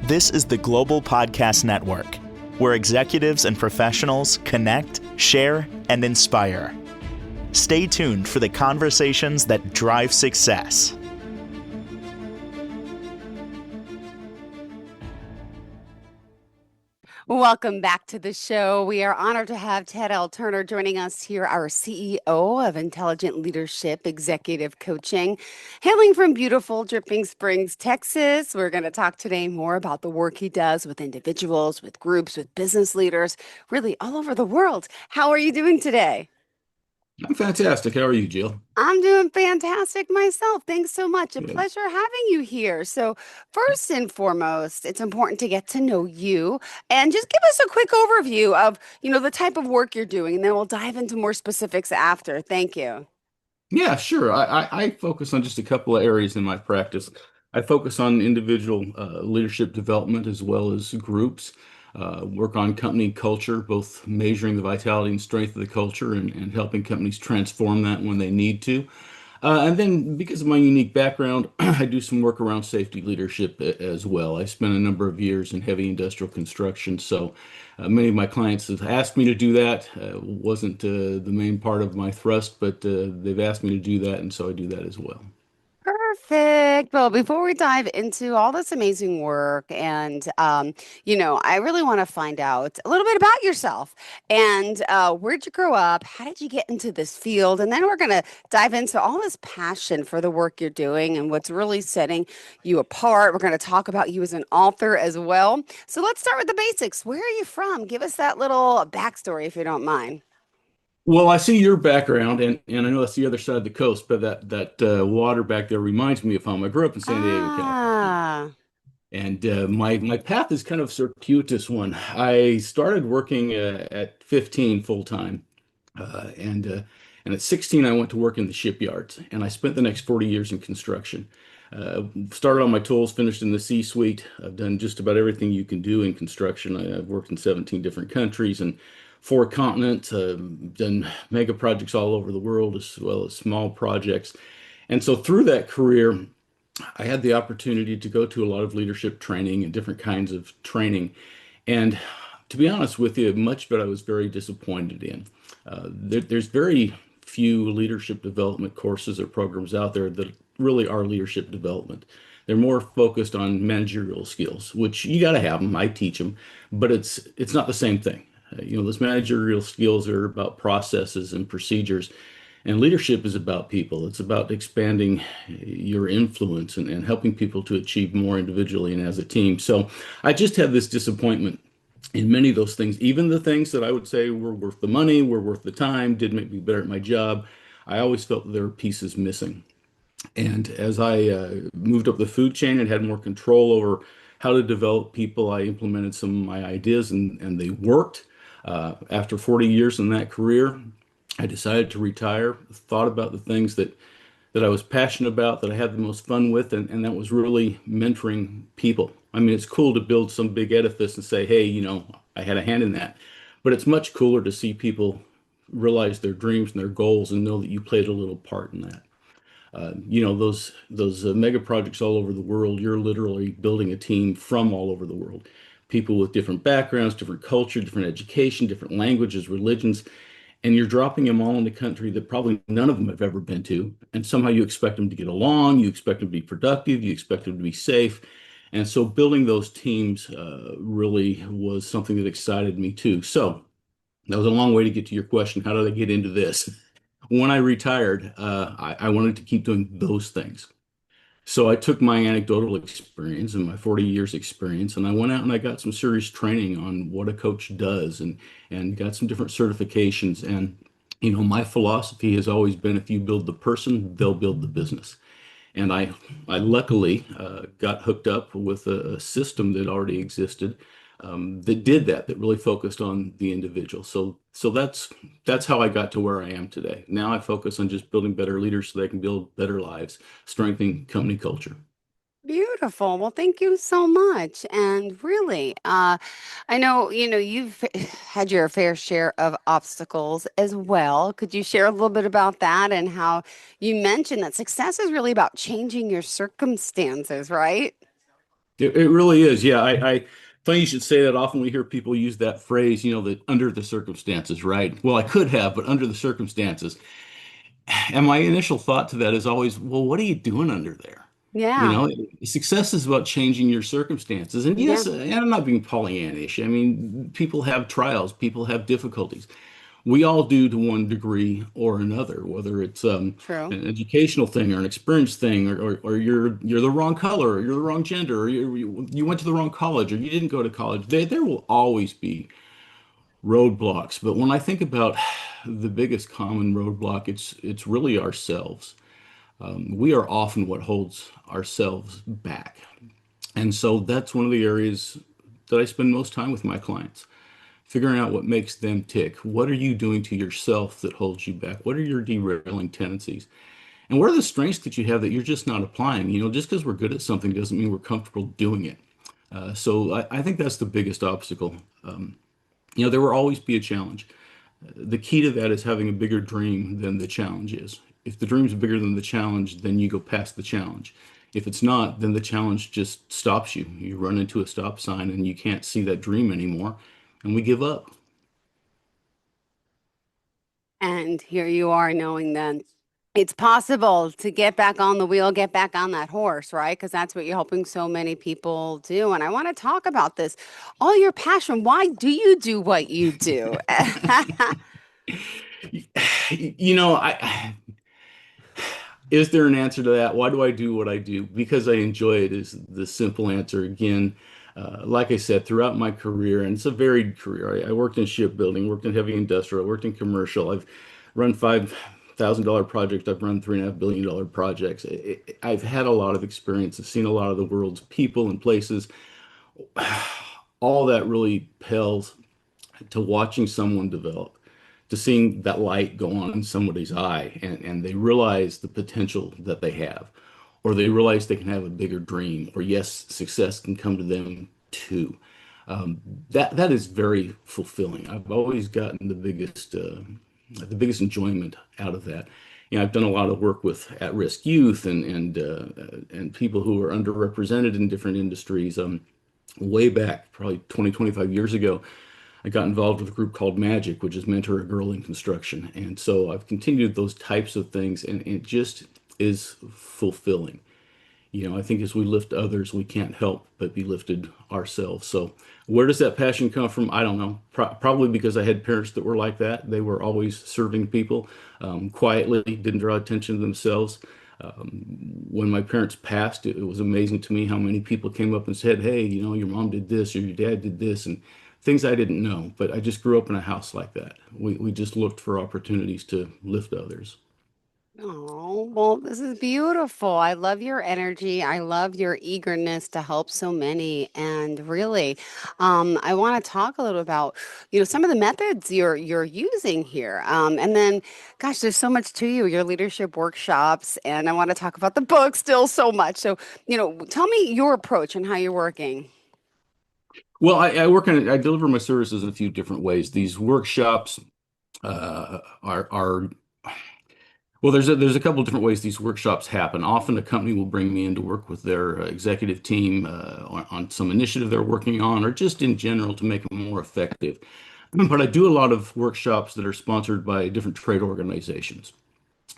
This is the Global Podcast Network, where executives and professionals connect, share, and inspire. Stay tuned for the conversations that drive success. Welcome back to the show. We are honored to have Ted L. Turner joining us here, our CEO of Intelligent Leadership Executive Coaching, hailing from beautiful Dripping Springs, Texas. We're going to talk today more about the work he does with individuals, with groups, with business leaders, really all over the world. How are you doing today? I'm fantastic. How are you, Jill? I'm doing fantastic myself. Thanks so much. A Good. pleasure having you here. So, first and foremost, it's important to get to know you and just give us a quick overview of, the type of work you're doing, and then we'll dive into more specifics after. Thank you. Yeah, sure. I focus on just a couple of areas in my practice. I focus on individual leadership development as well as groups, work on company culture, both measuring the vitality and strength of the culture and helping companies transform that when they need to. And then, because of my unique background, I do some work around safety leadership as well. I spent a number of years in heavy industrial construction, so many of my clients have asked me to do that. Wasn't the main part of my thrust, but they've asked me to do that, and so I do that as well. Perfect. Well, before we dive into all this amazing work, and I really want to find out a little bit about yourself and where'd you grow up? How did you get into this field? And then we're going to dive into all this passion for the work you're doing and what's really setting you apart. We're going to talk about you as an author as well. So let's start with the basics. Where are you from? Give us that little backstory if you don't mind. Well, I see your background, and I know that's the other side of the coast, but that water back there reminds me of home. I grew up in San Diego, California. Ah, And my path is kind of circuitous one. I started working at 15 full time, and at 16 I went to work in the shipyards, and I spent the next 40 years in construction. Started on my tools, finished in the C-suite. I've done just about everything you can do in construction. I've worked in 17 different countries and four continents. Done mega projects all over the world as well as small projects. And so through that career, I had the opportunity to go to a lot of leadership training and different kinds of training. And to be honest with you, much of it I was very disappointed in. There's very few leadership development courses or programs out there that really are leadership development. They're more focused on managerial skills, which you got to have them. I teach them, but it's not the same thing. Those managerial skills are about processes and procedures. And leadership is about people. It's about expanding your influence and helping people to achieve more individually and as a team. So I just had this disappointment in many of those things, even the things that I would say were worth the money, were worth the time, did make me better at my job. I always felt that there were pieces missing. And as I moved up the food chain and had more control over how to develop people, I implemented some of my ideas and they worked. After 40 years in that career, I decided to retire, thought about the things that I was passionate about, that I had the most fun with, and that was really mentoring people. I mean, it's cool to build some big edifice and say, hey, I had a hand in that. But it's much cooler to see people realize their dreams and their goals and know that you played a little part in that. Those mega projects all over the world, you're literally building a team from all over the world. People with different backgrounds, different culture, different education, different languages, religions, and you're dropping them all in a country that probably none of them have ever been to. And somehow you expect them to get along, you expect them to be productive, you expect them to be safe. And so building those teams really was something that excited me too. So that was a long way to get to your question. How did I get into this? When I retired, I wanted to keep doing those things. So I took my anecdotal experience and my 40 years experience, and I went out and I got some serious training on what a coach does and got some different certifications. And, my philosophy has always been if you build the person, they'll build the business. And I luckily got hooked up with a system that already existed that did that really focused on the individual. So that's how I got to where I am today. Now I focus on just building better leaders so they can build better lives, strengthening company culture. Beautiful. Well, thank you so much. And really, I know, you've had your fair share of obstacles as well. Could you share a little bit about that and how you mentioned that success is really about changing your circumstances, right? It really is. Yeah, funny you should say that. Often we hear people use that phrase, that under the circumstances, right? Well, I could have, but under the circumstances. And my initial thought to that is always, well, what are you doing under there? You Yeah. know, success is about changing your circumstances. And Yeah. yes, and I'm not being Pollyannish. I mean, people have trials, people have difficulties. We all do to one degree or another, whether it's True. an educational thing or an experience thing, or you're the wrong color, or you're the wrong gender, or you went to the wrong college, or you didn't go to college. There will always be roadblocks. But when I think about the biggest common roadblock, it's really ourselves. We are often what holds ourselves back. And so that's one of the areas that I spend most time with my clients, figuring out what makes them tick. What are you doing to yourself that holds you back? What are your derailing tendencies? And what are the strengths that you have that you're just not applying? Just because we're good at something doesn't mean we're comfortable doing it. So I think that's the biggest obstacle. There will always be a challenge. The key to that is having a bigger dream than the challenge is. If the dream's bigger than the challenge, then you go past the challenge. If it's not, then the challenge just stops you. You run into a stop sign and you can't see that dream anymore, and we give up. And here you are knowing then it's possible to get back on the wheel, get back on that horse, right? Because that's what you're helping so many people do. And I want to talk about this. All your passion. Why do you do what you do? I is there an answer to that? Why do I do what I do? Because I enjoy it is the simple answer. Again, like I said, throughout my career, and it's a varied career. I worked in shipbuilding, worked in heavy industrial, worked in commercial. I've run $5,000 projects. I've run $3.5 billion projects. I've had a lot of experience. I've seen a lot of the world's people and places. All that really pales to watching someone develop, to seeing that light go on in somebody's eye, and they realize the potential that they have, or they realize they can have a bigger dream, or yes, success can come to them too. That is very fulfilling. I've always gotten the biggest enjoyment out of that. I've done a lot of work with at-risk youth and people who are underrepresented in different industries. Way back, probably 20, 25 years ago, I got involved with a group called Magic, which is Mentor a Girl in Construction. And so I've continued those types of things, and it just is fulfilling. I think as we lift others, we can't help but be lifted ourselves. So where does that passion come from? I don't know. Probably because I had parents that were like that. They were always serving people quietly, didn't draw attention to themselves. When my parents passed, it was amazing to me how many people came up and said, "Hey, your mom did this or your dad did this," and things I didn't know. But I just grew up in a house like that. We just looked for opportunities to lift others. Oh, well, this is beautiful. I love your energy. I love your eagerness to help so many. And really, I want to talk a little about, some of the methods you're using here. And then, gosh, there's so much to you, your leadership workshops, and I want to talk about the book still so much. So, tell me your approach and how you're working. Well, I deliver my services in a few different ways. These workshops are well, there's a couple of different ways these workshops happen. Often a company will bring me in to work with their executive team on some initiative they're working on, or just in general to make them more effective. But I do a lot of workshops that are sponsored by different trade organizations.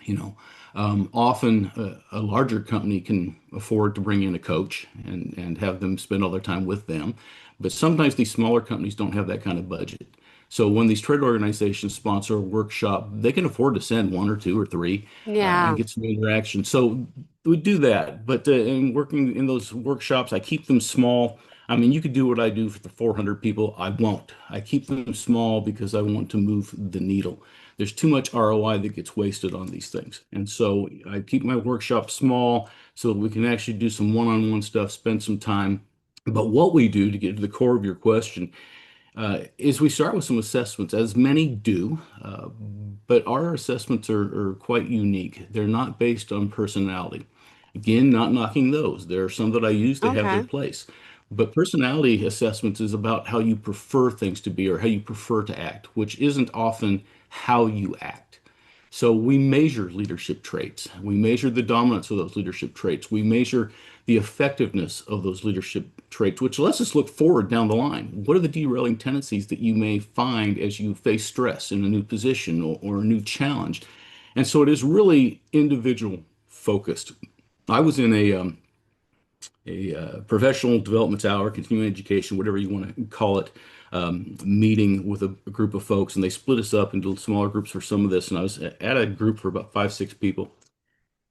You know, Often a larger company can afford to bring in a coach and have them spend all their time with them. But sometimes these smaller companies don't have that kind of budget. So when these trade organizations sponsor a workshop, they can afford to send one or two or three and Yeah. get some interaction. So we do that. But in working in those workshops, I keep them small. I mean, you could do what I do for the 400 people. I won't. I keep them small because I want to move the needle. There's too much ROI that gets wasted on these things. And so I keep my workshop small so that we can actually do some one-on-one stuff, spend some time. But what we do to get to the core of your question is we start with some assessments, as many do, but our assessments are quite unique. They're not based on personality. Again, not knocking those. There are some that I use, they have their Okay. place. But personality assessments is about how you prefer things to be or how you prefer to act, which isn't often how you act. So we measure leadership traits. We measure the dominance of those leadership traits. We measure the effectiveness of those leadership traits, which lets us look forward down the line. What are the derailing tendencies that you may find as you face stress in a new position or a new challenge? And so it is really individual focused. I was in a professional development hour, continuing education, whatever you want to call it, meeting with a group of folks, and they split us up into smaller groups for some of this. And I was at a group for about 5, 6 people,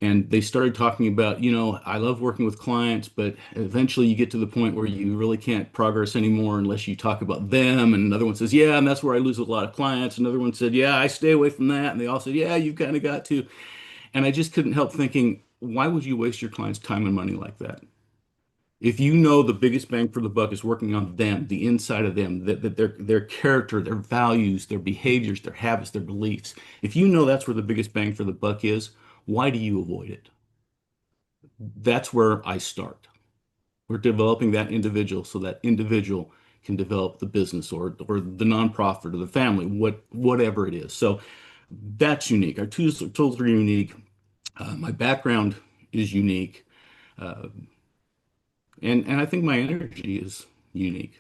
and they started talking about, I love working with clients, but eventually you get to the point where you really can't progress anymore unless you talk about them. And another one says, yeah, and that's where I lose a lot of clients. Another one said, yeah, I stay away from that. And they all said, yeah, you've kind of got to. And I just couldn't help thinking, why would you waste your clients' time and money like that? If you know the biggest bang for the buck is working on them, the inside of them, that their character, their values, their behaviors, their habits, their beliefs, if you know that's where the biggest bang for the buck is, why do you avoid it? That's where I start. We're developing that individual so that individual can develop the business or the nonprofit or the family, whatever it is. So that's unique. Our tools are unique. My background is unique. Uh, and I think my energy is unique.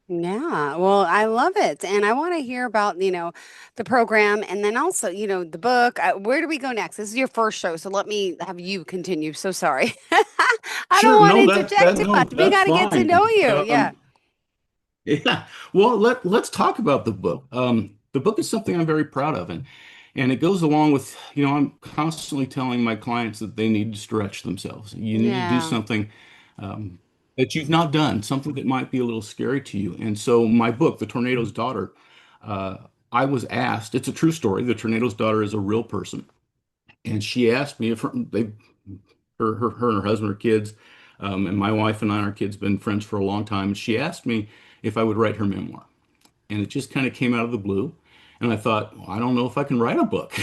Yeah, well, I love it. And I want to hear about, the program and then also, the book. Where do we go next? This is your first show, so let me have you continue. So sorry. I don't Sure, want to no, interject too no, much. We that's got to get to know fine. you. Yeah. Yeah. Well, let's talk about the book. The book is something I'm very proud of, and it goes along with, I'm constantly telling my clients that they need to stretch themselves. You need to do Yeah. something um, that you've not done, something that might be a little scary to you. And so my book, The Tornado's Daughter, uh, I was asked, it's a true story. The Tornado's Daughter is a real person. And she asked me if her and her husband are kids, and my wife and I, our kids, been friends for a long time. And she asked me if I would write her memoir, and it just kind of came out of the blue. And I thought, well, I don't know if I can write a book,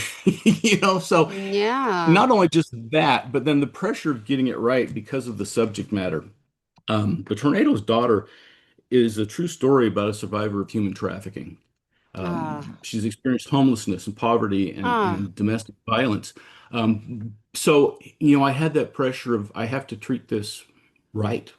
So Yeah. not only just that, but then the pressure of getting it right because of the subject matter. The Tornado's Daughter is a true story about a survivor of human trafficking. She's experienced homelessness and poverty Ah. and domestic violence. So, I had that pressure of I have to treat this right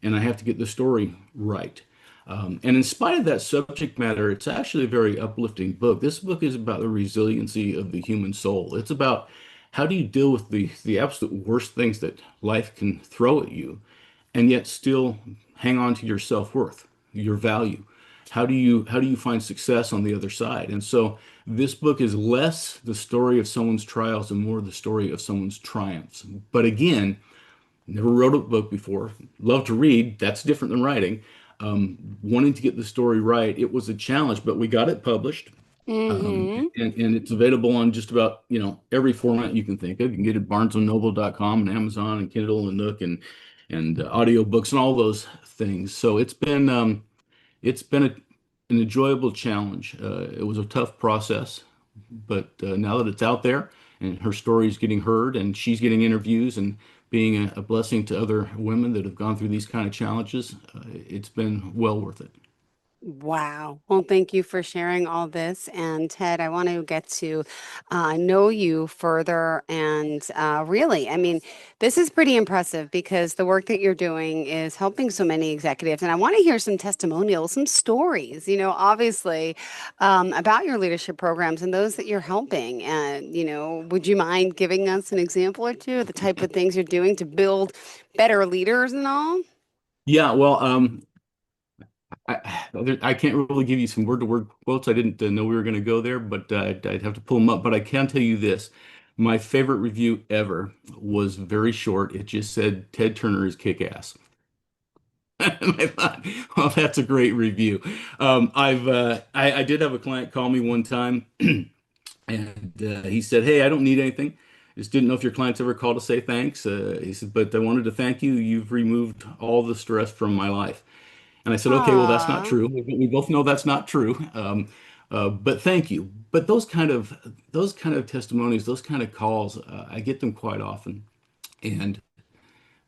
and I have to get the story right. And in spite of that subject matter, it's actually a very uplifting book. This book is about the resiliency of the human soul. It's about how do you deal with the absolute worst things that life can throw at you and yet still hang on to your self-worth, your value. How do you find success on the other side? And so this book is less the story of someone's trials and more the story of someone's triumphs. But again, never wrote a book before. Love to read. That's different than writing. Wanting to get the story right, it was a challenge, but we got it published. Mm-hmm. And it's available on just about, every format you can think of. You can get it at barnesandnoble.com and Amazon and Kindle and Nook and audiobooks and all those things. So it's been an enjoyable challenge. It was a tough process, but now that it's out there and her story is getting heard and she's getting interviews and being a blessing to other women that have gone through these kind of challenges, it's been well worth it. Wow. Well, thank you for sharing all this. And Ted, I want to get to know you further. And really, I mean, this is pretty impressive because the work that you're doing is helping so many executives. And I want to hear some testimonials, some stories, obviously, about your leadership programs and those that you're helping. And, would you mind giving us an example or two of the type of things you're doing to build better leaders and all? Yeah, well, I can't really give you some word-to-word quotes. I didn't know we were going to go there, but I'd have to pull them up. But I can tell you this. My favorite review ever was very short. It just said, Ted Turner is kick-ass. And I thought, well, that's a great review. I did have a client call me one time, and he said, "Hey, I don't need anything. Just didn't know if your clients ever called to say thanks." He said, "But I wanted to thank you. You've removed all the stress from my life." And I said, "Okay, well, that's not Aw. true. We both know that's not true. But thank you." But those kind of testimonies, those kind of calls, I get them quite often, and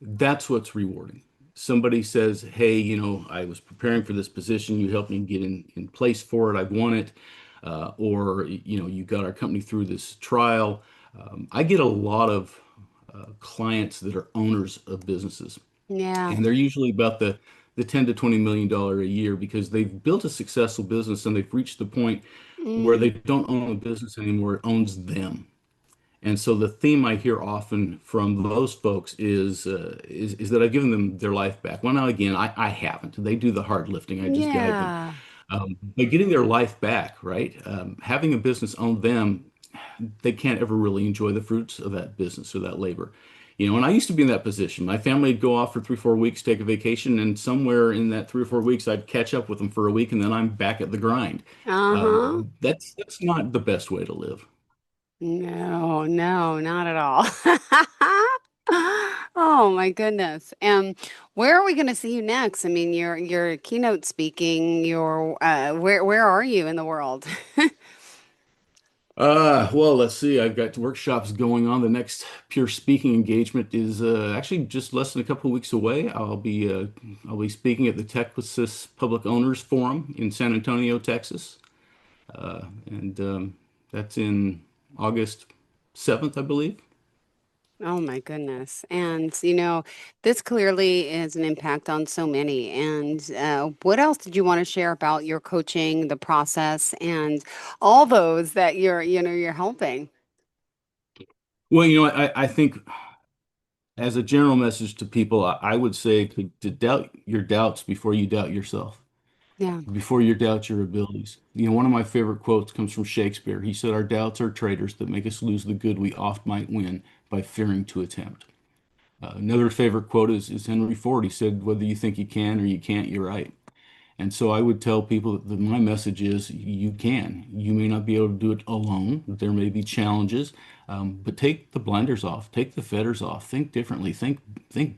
that's what's rewarding. Somebody says, "Hey, I was preparing for this position. You helped me get in place for it. I want it." or you got our company through this trial. I get a lot of clients that are owners of businesses, Yeah. and they're usually about the 10 to 20 million dollar a year because they've built a successful business and they've reached the point where Mm, they don't own a business anymore, it owns them. And so the theme I hear often from those folks is that I've given them their life back. Well, now again, I haven't. They do the hard lifting. I just guide them. yeah. But getting their life back, right? Having a business own them, they can't ever really enjoy the fruits of that business or that labor. And I used to be in that position. My family would go off for 3, 4 weeks, take a vacation, and somewhere in that 3 or 4 weeks, I'd catch up with them for a week, and then I'm back at the grind. Uh-huh. That's not the best way to live. No, no, not at all. Oh my goodness. And where are we going to see you next? I mean, you're keynote speaking, where are you in the world? Well, let's see. I've got workshops going on. The next pure speaking engagement is actually just less than a couple of weeks away. I'll be speaking at the Texas Public Owners Forum in San Antonio, Texas, and that's in August 7th, I believe. Oh my goodness. And this clearly is an impact on so many. And what else did you want to share about your coaching, the process, and all those that you're helping? Well, I think as a general message to people, I would say to doubt your doubts before you doubt yourself, Yeah. before you doubt your abilities. One of my favorite quotes comes from Shakespeare. He said, "Our doubts are traitors that make us lose the good we oft might win by fearing to attempt." Another favorite quote is Henry Ford. He said, "Whether you think you can or you can't, you're right." And so I would tell people that my message is you can. You may not be able to do it alone. There may be challenges, but take the blinders off, take the fetters off, think differently, think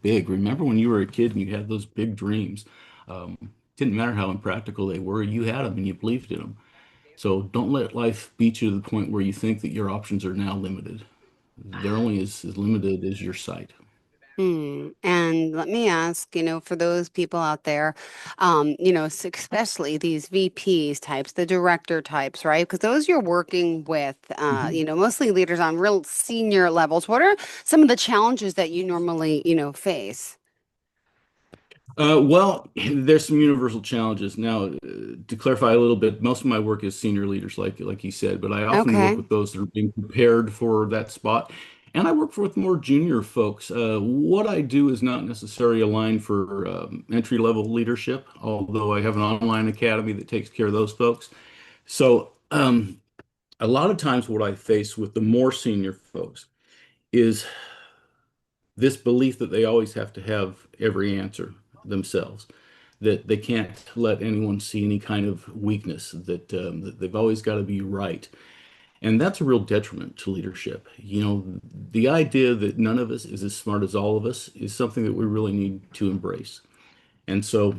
big. Remember when you were a kid and you had those big dreams. Didn't matter how impractical they were, you had them and you believed in them. So don't let life beat you to the point where you think that your options are now limited. They're only as limited as your sight. And let me ask, for those people out there, especially these VPs types, the director types, right? Because those you're working with, Mhm. mostly leaders on real senior levels. What are some of the challenges that you normally, face? Well, there's some universal challenges. Now, to clarify a little bit, most of my work is senior leaders, like you said, but I often work Okay. with those that are being prepared for that spot. And I work with more junior folks. What I do is not necessarily aligned for entry-level leadership, although I have an online academy that takes care of those folks. So, a lot of times what I face with the more senior folks is this belief that they always have to have every answer themselves, that they can't let anyone see any kind of weakness, that they've always got to be right. And that's a real detriment to leadership. The idea that none of us is as smart as all of us is something that we really need to embrace. And so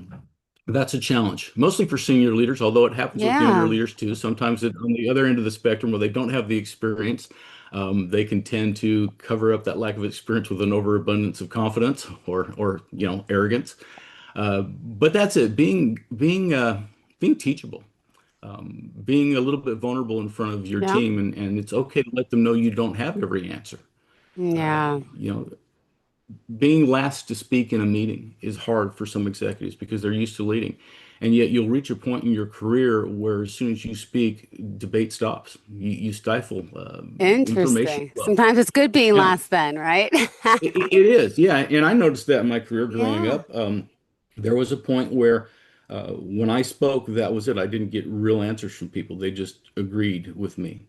that's a challenge, mostly for senior leaders, although it happens with younger Yeah. leaders too. Sometimes on the other end of the spectrum, where they don't have the experience, they can tend to cover up that lack of experience with an overabundance of confidence or arrogance. But that's it. Being teachable, being a little bit vulnerable in front of your Yeah. team, and it's okay to let them know you don't have every answer. Uh, Yeah. you know, Being last to speak in a meeting is hard for some executives because they're used to leading. And yet you'll reach a point in your career where as soon as you speak, debate stops. You stifle information Interesting. flow. Sometimes it's good being Yeah, last then, right? it is. Yeah. And I noticed that in my career growing Yeah. up. There was a point where when I spoke, that was it. I didn't get real answers from people. They just agreed with me.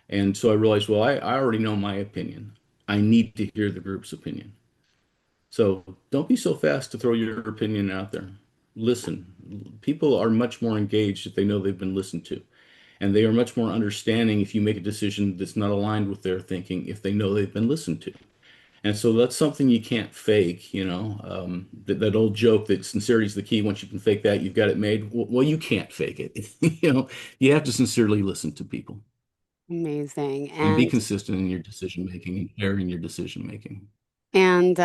And so I realized, well, I already know my opinion. I need to hear the group's opinion. So don't be so fast to throw your opinion out there. Listen. People are much more engaged if they know they've been listened to. And they are much more understanding if you make a decision that's not aligned with their thinking, if they know they've been listened to. And so that's something you can't fake, that old joke that sincerity is the key. Once you can fake that, you've got it made. Well, you can't fake it. You have to sincerely listen to people Amazing. and be And consistent in your decision making and fair in your decision making. And,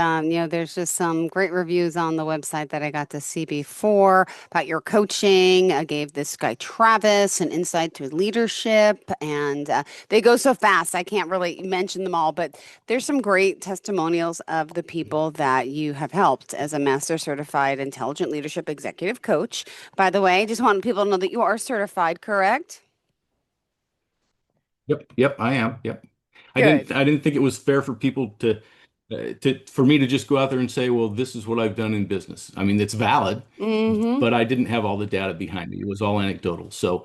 there's just some great reviews on the website that I got to see before about your coaching. I gave this guy Travis an insight to leadership, and they go so fast. I can't really mention them all, but there's some great testimonials of the people that you have helped as a master certified intelligent leadership executive coach. By the way, just want people to know that you are certified, correct? Yep, yep, I am. Yep. Good. I didn't think it was fair for people to for me to just go out there and say, well, this is what I've done in business. I mean, it's valid, Mm-hmm. but I didn't have all the data behind me. It was all anecdotal. So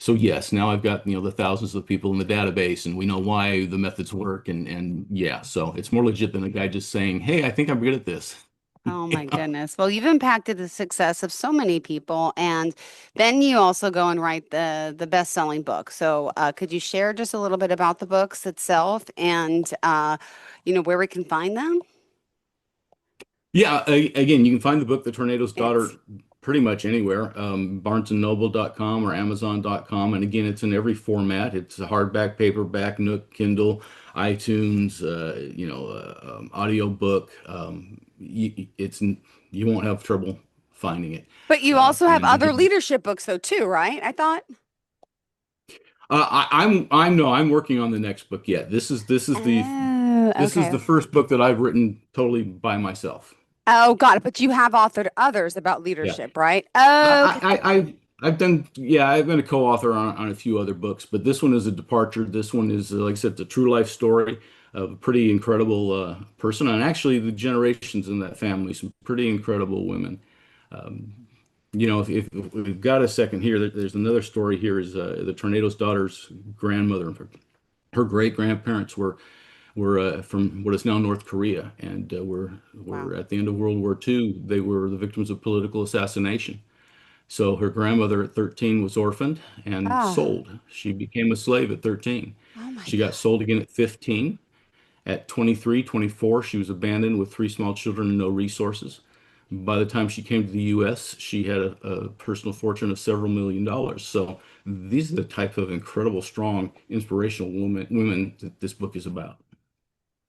yes, now I've got, the thousands of people in the database and we know why the methods work and yeah, so it's more legit than a guy just saying, "Hey, I think I'm good at this." Oh my Yeah. goodness. Well, you've impacted the success of so many people, and then you also go and write the best-selling book. So, could you share just a little bit about the books itself and where we can find them? Yeah, again, you can find the book The Tornado's It's Daughter pretty much anywhere, barnesandnoble.com or amazon.com. And again, it's in every format. It's a hardback, paperback, Nook, Kindle, iTunes, audio book. You won't have trouble finding it. But you also have And other again, leadership books though too, right? I thought. I'm no, I'm working on the next book yet. Oh, This is okay. the first book that I've written totally by myself. Oh, got it. But you have authored others about Yeah. leadership, right? Okay. I've done, yeah, I've been a co-author on a few other books, but this one is a departure. This one is, like I said, it's a true life story of a pretty incredible person, and actually the generations in that family, some pretty incredible women. Um, if we've got a second here, there's another story here. Is the tornado's daughter's grandmother, her great grandparents were from what is now North Korea, and were Wow. at the end of World War II. They were the victims of political assassination. So her grandmother at 13 was orphaned and Oh, sold. She became a slave at 13. oh my She got God. sold again at 15. At 23, 24, she was abandoned with three small children and no resources. By the time she came to the US, she had a personal fortune of several $1 million. So these are the type of incredible, strong, inspirational women that this book is about.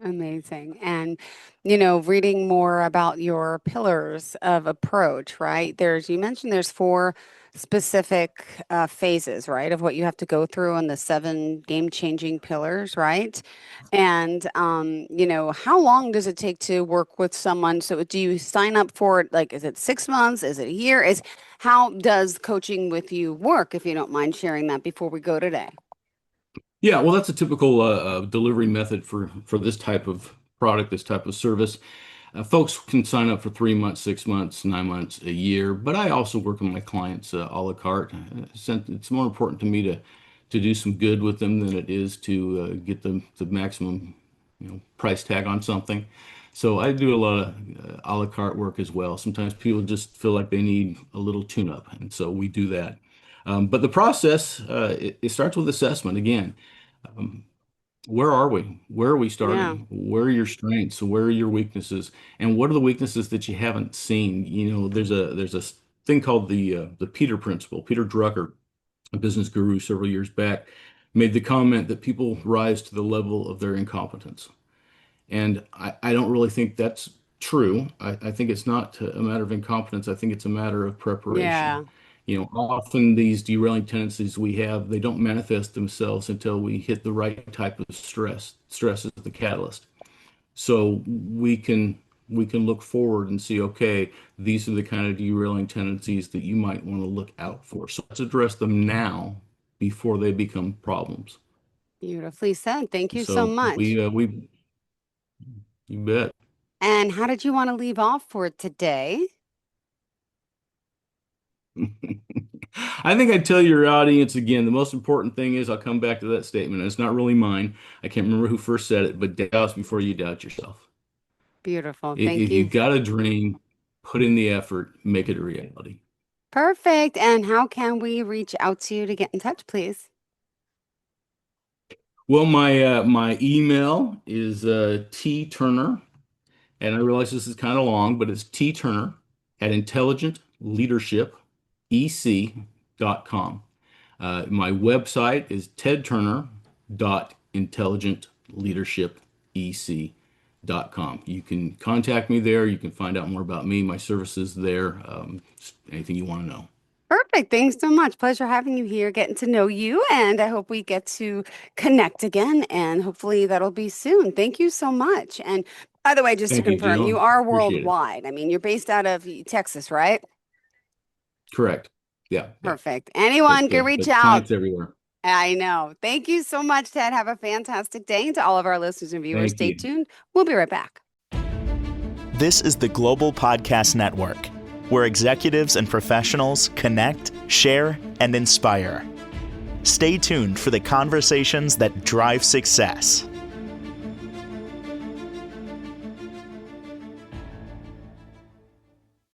Amazing. And, reading more about your pillars of approach, right? You mentioned there's four specific phases, right, of what you have to go through on the seven game-changing pillars, right? And, how long does it take to work with someone? So do you sign up for it? Like, is it 6 months? Is it a year? How does coaching with you work, if you don't mind sharing that before we go today? Yeah, well, that's a typical delivery method for this type of product, this type of service. Folks can sign up for 3 months, 6 months, 9 months, a year, but I also work with my clients a la carte. Since it's more important to me to do some good with them than it is to get them the maximum, price tag on something. So I do a lot of a la carte work as well. Sometimes people just feel like they need a little tune-up, and so we do that. But the process, it starts with assessment again. Um, where are we? Where are we Yeah. starting? Where are your strengths? Where are your weaknesses? And what are the weaknesses that you haven't seen? There's a thing called the Peter Principle. Peter Drucker, a business guru several years back, made the comment that people rise to the level of their incompetence. And I don't really think that's true. I think it's not a matter of incompetence. I think it's a matter of preparation. Yeah. Often these derailing tendencies we have, they don't manifest themselves until we hit the right type of stress. Stress is the catalyst. So we can look forward and see, okay, these are the kind of derailing tendencies that you might want to look out for. So let's address them now before they become problems. Beautifully said. Thank you so So much. we you bet. And how did you want to leave off for today? I think I'd tell your audience again, the most important thing is I'll come back to that statement. It's not really mine. I can't remember who first said it, but doubt before you doubt yourself. Beautiful. Thank If you you. got a dream, put in the effort, make it a reality. Perfect. And how can we reach out to you to get in touch, please? Well, my email is T Turner, and I realize this is kind of long, but it's T Turner at intelligentleadershipec.com. My website is tedturner.intelligentleadershipec.com. tedhopkins.com. You can contact me there. You can find out more about me, my services there, anything you want to know. Perfect. Thanks so much. Pleasure having you here, getting to know you, and I hope we get to connect again, and hopefully that'll be soon. Thank you so much. And by the way, just to Thank you, confirm, Jill. you are Appreciate it. worldwide. I mean, you're based out of Texas, right? Correct. Yeah. Perfect. Anyone can reach out. Clients everywhere. I know. Thank you so much, Ted. Have a fantastic day. And to all of our listeners and viewers, Thank stay you. tuned. We'll be right back. This is the Global Podcast Network, where executives and professionals connect, share, and inspire. Stay tuned for the conversations that drive success.